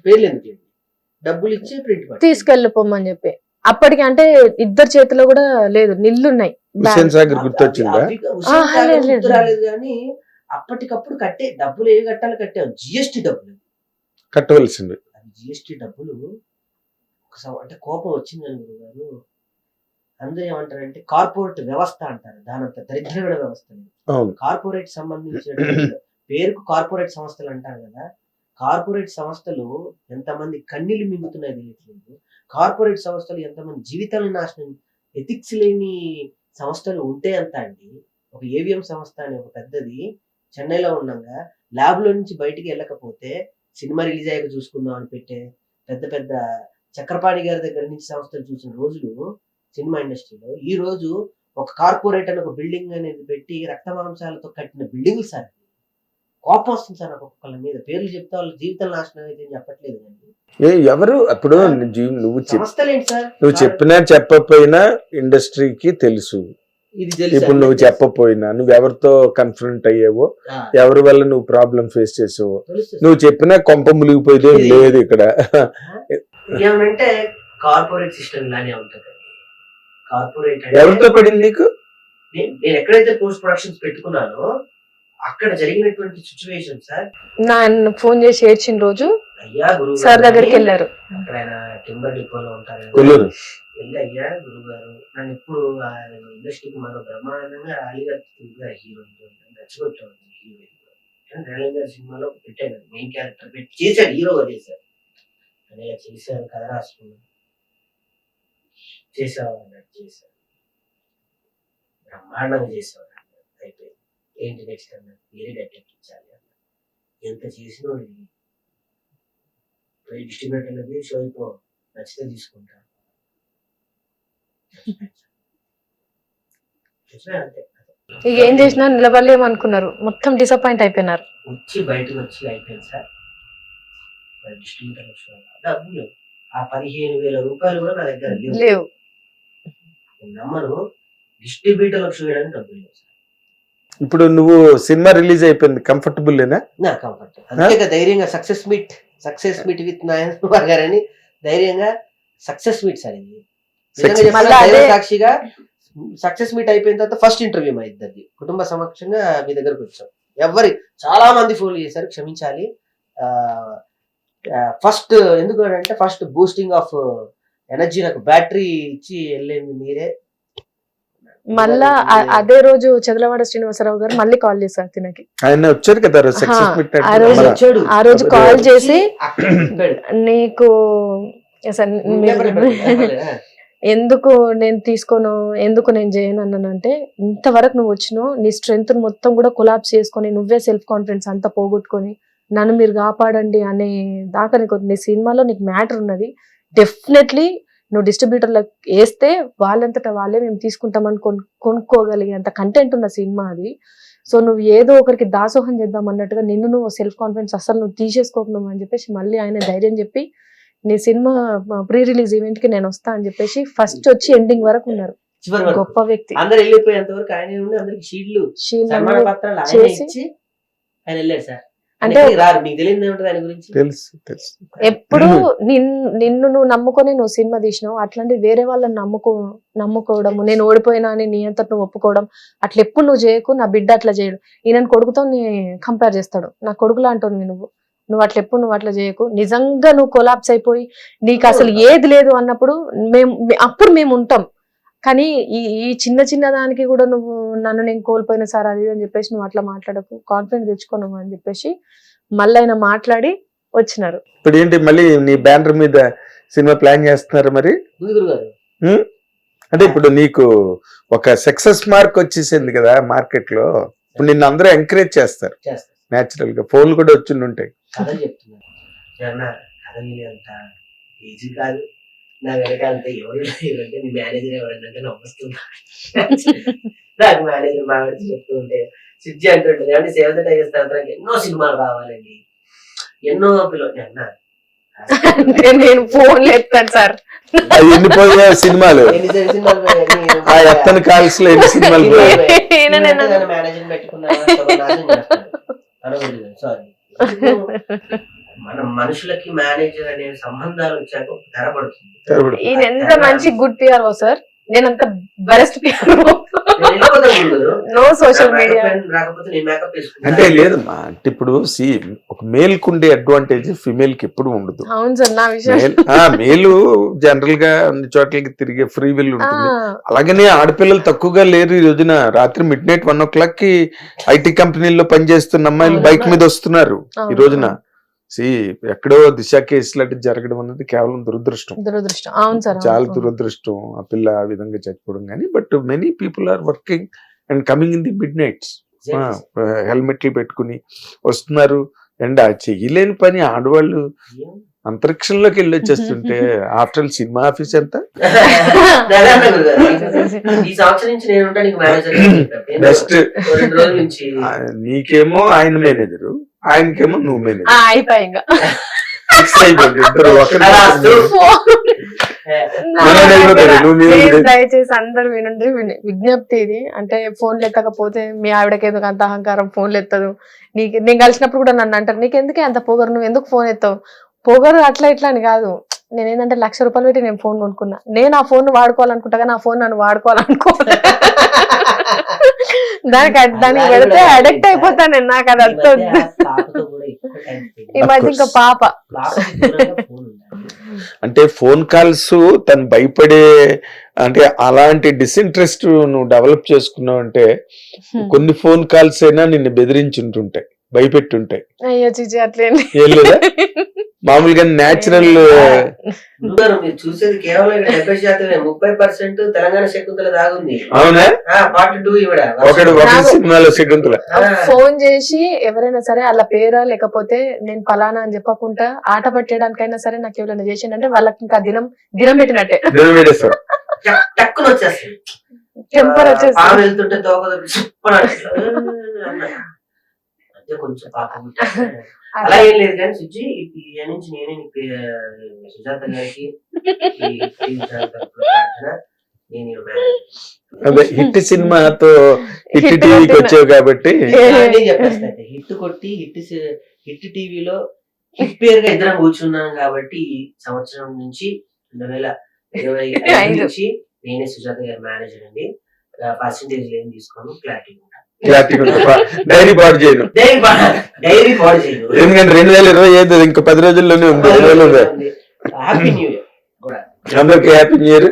పేర్లు ఎందుకు, డబ్బులు ఇచ్చి ప్రింట్ తీసుకెళ్ళిపోమని చెప్పి. అప్పటికి అంటే ఇద్దరు చేతిలో కూడా లేదు, నిల్లున్నాయి. హుస్సేన్ సాగర్ గుర్తొచ్చిందా? రాలేదు కానీ అప్పటికప్పుడు కట్టే డబ్బులు ఏవి కట్టాలి కట్టావు, జిఎస్టీ డబ్బులు కట్టవలసింది. జిఎస్టీ డబ్బులు అంటే కోపం వచ్చింది గారు. అందరూ ఏమంటారంటే కార్పొరేట్ వ్యవస్థ అంటారు, దానంత దరిద్రమైన వ్యవస్థ. కార్పొరేట్ సంబంధించిన పేరుకు కార్పొరేట్ సంస్థలు అంటారు కదా, కార్పొరేట్ సంస్థలు ఎంతమంది కన్నీళ్లు మింగుతున్నాయి తెలియట్లేదు. కార్పొరేట్ సంస్థలు ఎంతమంది జీవితాలను నాశనం, ఎథిక్స్ లేని సంస్థలు ఉంటే అంత అండి. ఒక ఏవిఎం సంస్థ అనే ఒక పెద్దది చెన్నైలో ఉండగా ల్యాబ్ లో నుంచి బయటికి వెళ్ళకపోతే సినిమా రిలీజ్ అయ్యాక చూసుకుందాం అని పెట్టే పెద్ద పెద్ద చక్రపాణి గారి దగ్గర నుంచి సంస్థలు చూసిన రోజులు సినిమా ఇండస్ట్రీలో. ఈ రోజు ఒక కార్పొరేట్ అని ఒక బిల్డింగ్ అనేది పెట్టి రక్తమాంసాలతో కట్టిన బిల్డింగ్ సార్. కోపం వస్తుంది సార్ నాకు ఒక్కొక్కళ్ళ మీద. పేర్లు చెప్తే వాళ్ళ జీవితాలు నాశనం అయితే చెప్పట్లేదు కానీ ఎవరు అప్పుడు నువ్వు సంస్థలేంటి సార్, నువ్వు చెప్పినా చెప్పకపోయినా ఇండస్ట్రీకి తెలుసు. ఇప్పుడు నువ్వు చెప్పపోయినా నువ్వు ఎవరితో కన్ఫ్రంట్ అయ్యావో, ఎవరి వల్ల నువ్వు ప్రాబ్లం ఫేస్ చేసావో, నువ్వు చెప్పినా కొంప మునిగిపోయేదే లేదు ఇక్కడ. ఏమంటే కార్పొరేట్ సిస్టమ్ ఇలానే ఉంటుంది. కార్పొరేట్ ఎవరితో పడింది నీకు? నేను ఎక్కడైతే పోస్ట్ ప్రొడక్షన్స్ పెట్టుకున్నానో అక్కడ జరిగినటువంటి సిచ్యువేషన్ సార్. నన్ను ఫోన్ చేసి ఏడ్చిన రోజు అయ్యా గురువు సార్ దగ్గరికి వెళ్ళారు. అక్కడ ఆయన టింబర్ డిపోలో ఉంటారు. వెళ్ళి అయ్యా గురువు గారు నన్ను ఇప్పుడు ఇండస్ట్రీకి మరో బ్రహ్మాండంగా అలీగారు హీరో నచ్చిపెట్టాను. హీరో రేలంగ్ గారి సినిమాలో పెట్టాను, మెయిన్ క్యారెక్టర్ పెట్టి చేశాడు, హీరోగా చేశాడు. అని చేశాను, కథ రాసుకున్నాను, చేసావు అన్నట్టు చేశాను, బ్రహ్మాండంగా చేసావు అయిపోయింది. ఏంటి నెక్స్ట్ అన్న వేరే డెట్టించాలి అన్న. ఎంత చేసినా డిస్ట్రిబ్యూటర్లకి షో అయిపో, నచ్చితే తీసుకుంటా అంతే. ఇక ఏం చేసినా నిలబడలేమనుకున్నారు, మొత్తం డిసప్పాయింట్ అయిపోయినారు. వచ్చి బయటకు వచ్చి అయిపోయింది సార్. డిస్ట్రిబ్యూటర్ డబ్బులు ఆ 15,000 రూపాయలు కూడా నా దగ్గర లేవు. నమ్మను, డిస్ట్రిబ్యూటర్లకు చూడడానికి డబ్బులు లేవు. ఇప్పుడు నువ్వు సినిమా రిలీజ్ అయిపోయింది, కంఫర్టబుల్ లేనా? కంఫర్ట్ అంతే ధైర్యంగా సక్సెస్ మీట్ విత్ నారాయణ గారని ధైర్యంగా సక్సెస్ మీట్ సార్. ఇది సాక్షిగా సక్సెస్ మీట్ అయిపోయిన తర్వాత ఫస్ట్ ఇంటర్వ్యూ మా ఇద్దరిది కుటుంబ సమక్షంగా మీ దగ్గరకు వచ్చాం. చాలా మంది ఫోన్ చేశారు, క్షమించాలి. ఫస్ట్ ఎందుకు అంటే ఫస్ట్ బూస్టింగ్ ఆఫ్ ఎనర్జీ, నాకు బ్యాటరీ ఇచ్చి వెళ్ళింది మీరే. మళ్ళా అదే రోజు చదలవాడ శ్రీనివాసరావు గారు మళ్ళీ కాల్ చేశారు తినకి. ఆయన వచ్చారు కదా ఆ రోజు కాల్ చేసి నీకు ఎందుకు నేను తీసుకోను, ఎందుకు నేను చేయను అన్నానంటే, ఇంతవరకు నువ్వు వచ్చినావు, నీ స్ట్రెంగ్త్ మొత్తం కూడా కొలాప్స్ చేసుకొని నువ్వే సెల్ఫ్ కాన్ఫిడెన్స్ అంతా పోగొట్టుకొని నన్ను మీరు కాపాడండి అనే దాకా నీకు నీ సినిమాలో నీకు మ్యాటర్ ఉన్నది. డెఫినెట్లీ నువ్వు డిస్ట్రిబ్యూటర్లకు వేస్తే వాళ్ళంతటా వాళ్ళే మేము తీసుకుంటామని కొనుక్కోగలిగే అంత కంటెంట్ ఉన్న సినిమా అది. సో నువ్వు ఏదో ఒకరికి దాసోహం చేద్దాం అన్నట్టుగా నిన్ను నువ్వు సెల్ఫ్ కాన్ఫిడెన్స్ అసలు నువ్వు తీసేసుకోకు అని చెప్పేసి మళ్ళీ ఆయన ధైర్యం చెప్పి నీ సినిమా ప్రీ రిలీజ్ ఈవెంట్ కి నేను వస్తా అని చెప్పేసి ఫస్ట్ వచ్చి ఎండింగ్ వరకు ఉన్నారు. గొప్ప వ్యక్తి. అందరు వెళ్ళిపోయేంత వరకు ఆయన ఉండి అందరికి షీల్డ్లు సన్మాన పత్రాలు ఆయన ఇచ్చి ఆయన వెళ్ళారు సార్. అంటే ఎప్పుడు నిన్ను నువ్వు నమ్ముకొని నువ్వు సినిమా తీసినావు, అట్లాంటి వేరే వాళ్ళని నమ్ముకోవడము, నేను ఓడిపోయినా అని నీ అంతా నువ్వు ఒప్పుకోవడం అట్లా ఎప్పుడు నువ్వు చేయకు. నా బిడ్డ అట్లా చేయడు, ఈయన కొడుకుతో కంపేర్ చేస్తాడు, నా కొడుకులా అంటావు నువ్వు అట్లా ఎప్పుడు నువ్వు అట్లా చేయకు. నిజంగా నువ్వు కొలాప్స్ అయిపోయి నీకు అసలు ఏది లేదు అన్నప్పుడు అప్పుడు మేము ఉంటాం. కానీ ఈ చిన్న దానికి కూడా నువ్వు నన్ను నేను కోల్పోయిన సార్ అది అని చెప్పేసి నువ్వు అట్లా మాట్లాడకు, కాన్ఫిడెన్స్ తెచ్చుకోను అని చెప్పేసి మళ్ళీ ఆయన మాట్లాడి వచ్చినారు. ఇప్పుడు ఏంటి మళ్ళీ నీ బ్యానర్ మీద సినిమా ప్లాన్ చేస్తున్నారు మరి? అంటే ఇప్పుడు నీకు ఒక సక్సెస్ మార్క్ వచ్చేసింది కదా మార్కెట్ లో, ఇప్పుడు నిన్ను అందరూ ఎంకరేజ్ చేస్తారు నేచురల్ గా, ఫోన్లు కూడా వచ్చి ఉంటాయి. నా వెనకాలంటే ఎవరు అంటే మీ మేనేజర్ ఎవరంటే నవ్వుతుందా నాకు మేనేజర్ బాగా చెప్తూ ఉంటే సిద్ధి అంటుంటుంది అంటే సేవ ద టైగర్స్ తర్వాత ఎన్నో సినిమాలు రావాలండి, ఎన్నో పిల్లలు అన్నా నేను ఫోన్ ఎత్తాను సార్. ఎన్ని పోయా సినిమాలు, మేనేజర్ పెట్టుకున్నా సారీ మనుషులకి మేనేజర్ అనే సంబంధాలు వచ్చాక తెరపడుతుంది. ఈయన ఎంత మంచి గుడ్ పిఆర్ఓ సార్, నేను అంత best PRO. No social media అంటే లేదమ్మా. అంటే ఇప్పుడు ఒక మేల్ కు ఉండే అడ్వాంటేజ్ ఫిమేల్ కి ఎప్పుడు ఉండదు. అవును సార్, నా విషయం మేలు జనరల్ గా అన్ని చోట్లకి తిరిగే ఫ్రీ విల్ ఉంటుంది. అలాగనే ఆడపిల్లలు తక్కువగా లేరు. ఈ రోజున రాత్రి మిడ్-నైట్ 1 o'clock కి ఐటీ కంపెనీల్లో పనిచేస్తున్న అమ్మాయిలు బైక్ మీద వస్తున్నారు ఈ రోజున. ఎక్కడో దిశ కేసు లాంటి జరగడం అనేది కేవలం దురదృష్టం. అవును సార్, చాలా దురదృష్టం ఆ పిల్ల ఆ విధంగా చచ్చిపోవడం. కానీ but many people are working and coming in the midnights, హెల్మెట్లు పెట్టుకుని వస్తున్నారు. అండ్ ఆ చెయ్యలేని పని ఆడవాళ్ళు అంతరిక్షంలోకి వెళ్ళి వచ్చేస్తుంటే ఆఫ్టర్ ఆల్ సినిమా ఆఫీస్ ఎంత బెస్ట్. నీకేమో ఆయన మేనేజరు, ఆయనకేమో నువ్వు మేనేజర్. అయిపోయింది దయచేసి అందరు వినండి. విజ్ఞప్తి ఇది. అంటే ఫోన్లు ఎత్తకపోతే మీ ఆవిడకి ఎందుకు అంత అహంకారం, ఫోన్లు ఎత్తదు. నేను కలిసినప్పుడు కూడా నన్ను అంటారు, నీకెందుకే అంత పొగరు, నువ్వు ఎందుకు ఫోన్ ఎత్తావు? పొగరు అట్లా ఇట్లా అని కాదు. నేనేంటంటే 1,00,000 రూపాయలు పెట్టి నేను ఫోన్ కొనుక్కున్నా. నేను ఆ ఫోన్ వాడుకోవాలనుకుంటా కానీ ఆ ఫోన్ నన్ను వాడుకోవాలనుకోలే. దానికి పెడితే అడిక్ట్ అయిపోతాను నేను. నాకు అది అర్థం. ఈ మధ్య ఇంకా పాప అంటే ఫోన్ కాల్స్ తను భయపడే, అంటే అలాంటి డిసింట్రెస్ట్ నువ్వు డెవలప్ చేసుకున్నావు అంటే కొన్ని ఫోన్ కాల్స్ అయినా నిన్ను బెదిరించుంటుంటాయి, భయపెట్టుంటాయి. అయ్యో చిచి అట్లే ఏం లేదా? మామూలుగా నేచురల్ మీరు చూసేది కేవలం 70%, 30% తెలంగాణ శకుంతల దాగుంది. అవునా? సినిమాలో శకుంతల ఫోన్ చేసి ఎవరైనా సరే అలా పేరా లేకపోతే నేను పలానా అని చెప్పకుండా ఆట పట్టేయడానికైనా సరే నాకు ఎవరైనా చేసిందంటే వాళ్ళకి ఇంకా దినం పెట్టినట్టే. టక్కున వచ్చేస్తుంది, టెంపర్ వచ్చేసి వెళ్తుంటే కొంచెం పాపం అలా ఏం లేదు. కానీ సుజ్జి నుంచి నేనే సుజాత గారికి అదే హిట్ సినిమాతో హిట్ టీవీకి వచ్చావు కాబట్టి చెప్పేస్తా. హిట్ కొట్టి హిట్ టీవీలో హిట్ పేరుగా ఇద్దరం కూర్చున్నాను కాబట్టి ఈ సంవత్సరం నుంచి 2025 నుంచి నేనే సుజాత గారి మేనేజర్ అండి. పర్సంటేజ్ ఏం తీసుకోను, క్లారిటీ డైరీ పాడు చేయను. ఎందుకంటే 2025 ఇంకా 10 రోజుల్లోనే ఉంది. హ్యాపీ న్యూ ఇయర్ కూడా అందరికి. హ్యాపీ న్యూ ఇయర్,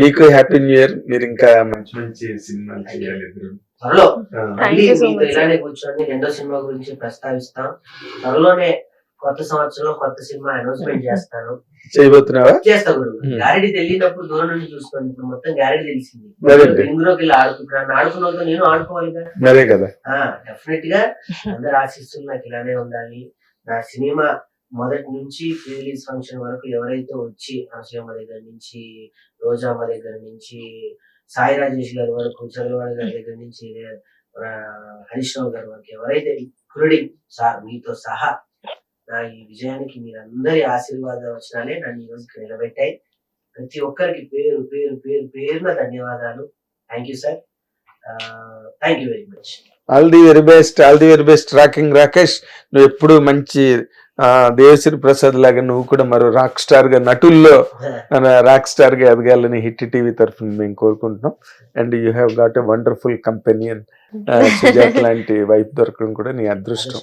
మీకు హ్యాపీ న్యూ ఇయర్. మీరు ఇంకా మంచి మంచి సినిమాలు చేయాలి. త్వరలో ఇలానే కూర్చొని 2వ సినిమా గురించి ప్రస్తావిస్తాం. త్వరలోనే కొత్త సంవత్సరంలో కొత్త సినిమా అనౌన్స్మెంట్ చేస్తాను. చేయబోతున్నావా? చేస్తా గురు. గ్యారెడీ తెలియనప్పుడు దూరం నుండి చూసుకోండి. ఇప్పుడు మొత్తం గ్యారెడీ తెలిసింది. ఇందులోకి వెళ్ళి ఆడుకుంటున్నాను. ఆడుకున్న వాళ్ళతో నేను ఆడుకోవాలి కదా. డెఫినెట్ గా అందరు ఆశిస్తులు నాకు ఇలానే ఉండాలి. నా సినిమా మొదటి నుంచి ప్రీ రిలీజ్ ఫంక్షన్ వరకు ఎవరైతే వచ్చి అనసూయమ్మ దగ్గర నుంచి, రోజామ్మ దగ్గర నుంచి, సాయి రాజేష్ గారి వరకు, చంద్రబాబు గారి దగ్గర నుంచి, హరీష్ రావు గారి వరకు ఎవరైతే ఇంక్లూడింగ్ మీతో సహా నా ఈ విజయానికి మీరందరి ఆశీర్వాద వచనాలే నన్ను ఈ రోజుకి నిలబెట్టాయి. ప్రతి ఒక్కరికి పేరు పేరు పేరు పేరున ధన్యవాదాలు. Thank you sir. Thank you very much. All the very best, all the very best. Rocking Rakesh, నువ్వు ఎప్పుడు మంచి దేవశ్రీ ప్రసాద్ లాగా నువ్వు కూడా మరో రాక్ స్టార్ గా, నటుల్లో రాక్ స్టార్ గా ఎదగాలని హిట్ టీవీ తరఫున మేము కోరుకుంటున్నాం. And you have got a wonderful companion. Sujatha లాంటి వైఫ్ దొరకడం కూడా నీ అదృష్టం.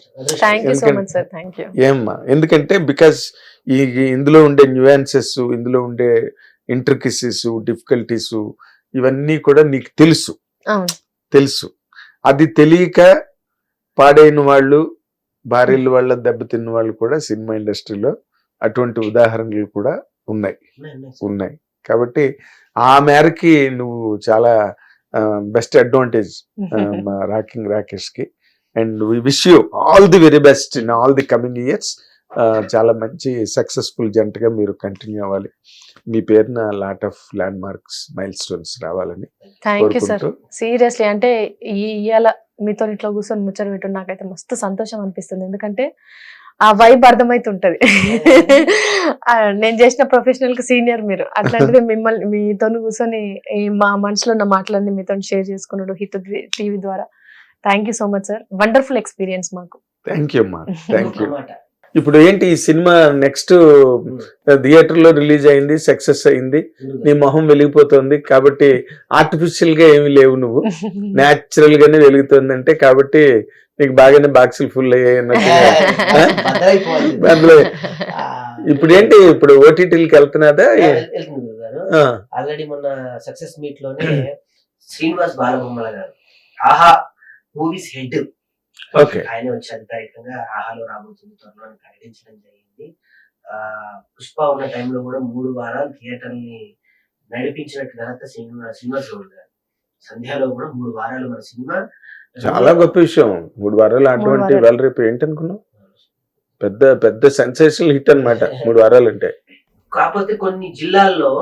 ఏమ్మా, ఎందుకంటే బికాస్ ఇందులో ఉండే న్యూయాన్సెస్, ఇందులో ఉండే ఇంట్రికసీస్, డిఫికల్టీస్ ఇవన్నీ కూడా నీకు తెలుసు. అది తెలియక పాడైన వాళ్ళు, భార్యల వాళ్ళ దెబ్బతిన్న వాళ్ళు కూడా సినిమా ఇండస్ట్రీలో అటువంటి ఉదాహరణలు కూడా ఉన్నాయి. కాబట్టి ఆ మేరకి నువ్వు చాలా బెస్ట్ అడ్వాంటేజ్ రాకింగ్ రాకేష్ కి. And we wish you all the very best in all the coming years. చాలా మంచి సక్సెస్ఫుల్ జంటగా మీరు కంటిన్యూ అవ్వాలి. మీ పేరున lot of landmarks, milestones రావాలని. Thank you sir. సీరియస్లీ అంటే ఇవాళ మీతో ఇట్లా కూర్చొని ముచ్చట పెట్టు నాకైతే మస్తు సంతోషం అనిపిస్తుంది. ఎందుకంటే ఆ వైబ్ అర్థమైతుంటది. నేను చేసిన ప్రొఫెషనల్ కి సీనియర్ మీరు. అట్లాంటిది మిమ్మల్ని మీతో కూర్చొని మా మనసులో ఉన్న మాటలన్నీ మీతో షేర్ చేసుకున్నాడు హిట్ టీవీ ద్వారా. Thank you so much sir. Wonderful experience మాకు. థ్యాంక్ యూ అమ్మా. Thank you. ఇప్పుడు ఏంటి ఈ సినిమా నెక్స్ట్ థియేటర్ లో రిలీజ్ అయింది, సక్సెస్ అయింది, నీ మొహం వెలిగిపోతుంది కాబట్టి ఆర్టిఫిషియల్ గా ఏమీ లేవు, నువ్వు న్యాచురల్ గానే వెలుగుతుంది అంటే కాబట్టి నీకు బాగానే బాక్సులు ఫుల్ అయ్యాయి అన్నట్టు. అందులో ఇప్పుడు ఏంటి ఇప్పుడు ఓటీటీలకి వెళ్తున్నదా? వెళ్తుంది గురుగారు. ఆల్రెడీ మొన్న సక్సెస్ మీట్ లోనే శ్రీనివాస్ బాలబొమ్మల గారు ఆహా మూవీస్ హెడ్ ఆయన వచ్చి అధికారికంగా ఆహాలో రాబోతుంది త్వరలో ప్రకటించడం జరిగింది. పుష్ప ఉన్న టైంలో కూడా 3 వారాలు థియేటర్ ని నడిపించినట్టు ఘనత శ్రీనివాస్ గౌడ్ గారు. సంధ్యాలో కూడా 3 వారాలు మన సినిమా చాలా గొప్ప విషయం. 3 వారాలు అటువంటి వాళ్ళు రేపు ఏంటనుకున్నావు, పెద్ద పెద్ద సెన్సేషనల్ హిట్ అన్నమాట 3 వారాలు అంటే. కాకపోతే కొన్ని జిల్లాల్లో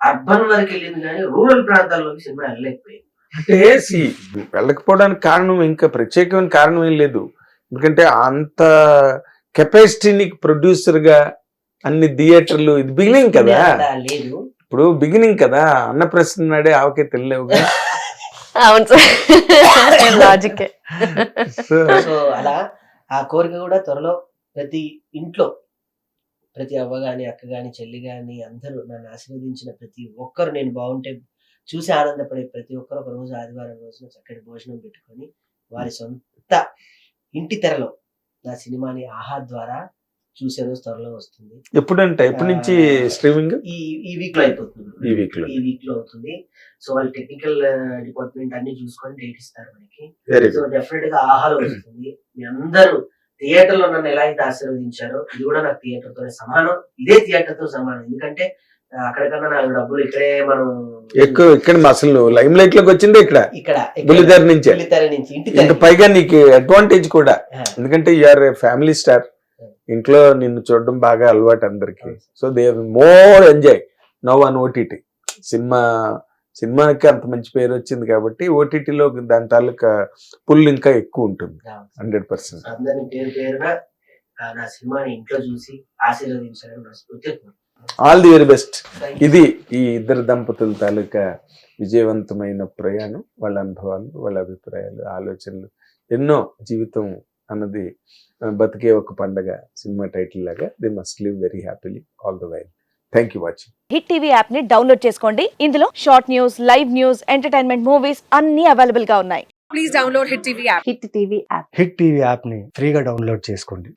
అర్బన్ వరకు వెళ్ళింది కానీ రూరల్ ప్రాంతాల్లోకి సినిమా వెళ్ళలేకపోయింది. అంటే వెళ్ళకపోవడానికి కారణం ఇంకా ప్రత్యేకమైన కారణం ఏం లేదు, ఎందుకంటే అంత కెపాసిటీ ప్రొడ్యూసర్ గా అన్ని థియేటర్లు, ఇది బిగినింగ్ కదా, లేదు ఇప్పుడు బిగినింగ్ కదా, అన్నప్రసన్న నాడే ఆవకే తెలియవుగా. అవును సార్, లాజిక్. సో అలా ఆ కోరిక కూడా త్వరలో ప్రతి ఇంట్లో ప్రతి అవ్వ గాని అక్క గాని చెల్లి గాని అందరూ నన్ను ఆశీర్వదించిన ప్రతి ఒక్కరు నేను బాగుంటే చూసి ఆనందపడే ప్రతి ఒక్కరు ఒక రోజు ఆదివారం రోజున చక్కటి భోజనం పెట్టుకొని వారి సొంత ఇంటి తెరలో నా సినిమాని ఆహా ద్వారా చూసే రోజు త్వరలో వస్తుంది. ఎప్పుడంటే ఎప్పటి నుంచి స్ట్రీమింగ్? ఈ వీక్ లో అయిపోతుంది. ఈ వీక్ లో అవుతుంది. సో వాళ్ళు టెక్నికల్ డిపార్ట్మెంట్ అన్ని చూసుకొని డేట్ ఇస్తారు మనకి. సో డెఫినెట్ గా ఆహాలో వస్తుంది. మీ అందరూ థియేటర్ లో నన్ను ఎలా అయితే ఆశీర్వదించారో ఇది కూడా నాకు థియేటర్ తో సమానం, ఇదే థియేటర్ తో సమానం. ఎందుకంటే అక్కడికన్నా నాకు డబ్బులు ఇక్కడే మనం ఎక్కువ, ఇక్కడ అసలు లైమ్ లైట్ లోకి వచ్చింది ఇక్కడ బుల్లితెర నుంచి. ఇంకా పైగా నీకు అడ్వాంటేజ్ కూడా, ఎందుకంటే యూఆర్ ఫ్యామిలీ స్టార్, ఇంట్లో నిన్ను చూడడం బాగా అలవాటు అందరికి. So they more enjoy now on OTT. సినిమాకి అంత మంచి పేరు వచ్చింది కాబట్టి ఓటీటీలో దాని తాలూకా పుల్ ఇంకా ఎక్కువ ఉంటుంది 100%. అందరినీ పేరు పేరున నా సినిమాని ఇంట్లో చూసి ఆశీర్వదించాలని మనస్ఫూర్తిగా. All the very best. ఇది ఈ ఇద్దరు దంపతుల తాలూకా విజయవంతమైన ప్రయాణం, వాళ్ళ అనుభవాలు, వాళ్ళ అభిప్రాయాలు, ఆలోచనలు ఎన్నో. జీవితం అన్నది బతికే ఒక పండగ, సినిమా టైటిల్ లాగా. They must live very happily all the while. Thank you watching. Hit TV app ని డౌన్లోడ్ చేసుకోండి. ఇందులో short news, live news, entertainment movies అన్ని అవైలబుల్ గా ఉన్నాయి. Please download hit TV app. Hit TV app ని ఫ్రీగా download చేసుకోండి.